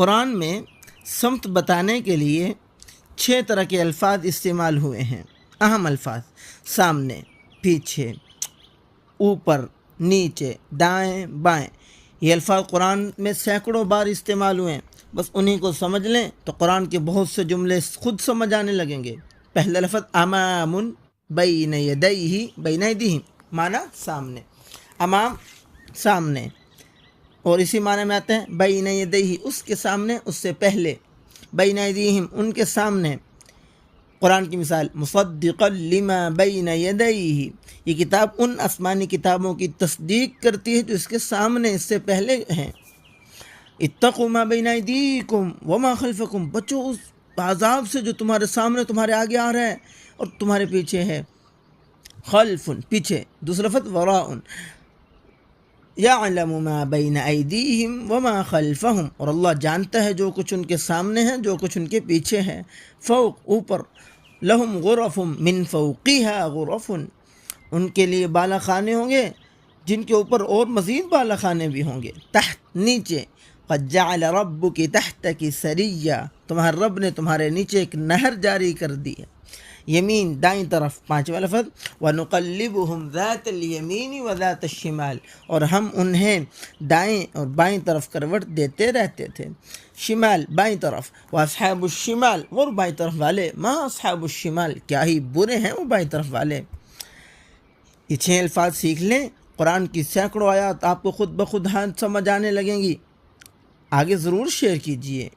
قرآن میں سمت بتانے کے لیے 6 طرح کے الفاظ استعمال ہوئے ہیں۔ اہم الفاظ: سامنے، پیچھے، اوپر، نیچے، دائیں، بائیں۔ یہ الفاظ قرآن میں سینکڑوں بار استعمال ہوئے ہیں۔ بس انہی کو سمجھ لیں تو قرآن کے بہت سے جملے خود سمجھ آنے لگیں گے۔ پہلا لفظ امام، بین یدیہ، بین ایدیہم، معنی سامنے، امام سامنے، اور اسی معنی میں آتے ہیں بین یدیہ، اس کے سامنے، اس سے پہلے، بین ایدیہم، ان کے سامنے۔ قرآن کی مثال: مصدقا لما بین یدیہ، یہ کتاب ان آسمانی کتابوں کی تصدیق کرتی ہے جو اس کے سامنے، اس سے پہلے ہیں۔ اتقوا ما بین ایدیکم وما خلفکم، بچو اس عذاب سے جو تمہارے سامنے، تمہارے آگے آ رہا ہے اور تمہارے پیچھے ہے۔ خلف، پیچھے۔ دوسرا لفظ وراء، یعلم ما بین ایدیہم وما خلفہم، اور اللہ جانتا ہے جو کچھ ان کے سامنے ہے، جو کچھ ان کے پیچھے ہے۔ فوق، اوپر۔ لہم غرف من فوقها غرف، ان کے لیے بالا خانے ہوں گے جن کے اوپر اور مزید بالا خانے بھی ہوں گے۔ تحت، نیچے۔ قد جعل ربک تحتک سریہ، تمہارے رب نے تمہارے نیچے ایک نہر جاری کر دی ہے۔ یمین، دائیں طرف۔ پانچواں لفظ وَنُقَلِّبُهُمْ ذَاتَ الْيَمِينِ وَذَاتَ الشِّمَالِ، اور ہم انہیں دائیں اور بائیں طرف کروٹ دیتے رہتے تھے۔ شمال، بائیں طرف۔ وَأَصْحَابُ الشِّمَالِ، اور بائیں طرف والے۔ مَا أَصْحَابُ الشِّمَالِ، کیا ہی برے ہیں وہ بائیں طرف والے۔ یہ 6 الفاظ سیکھ لیں، قرآن کی سینکڑوں آیات آپ کو خود بخود سمجھ آنے لگیں گی۔ آگے ضرور شیئر کیجئے۔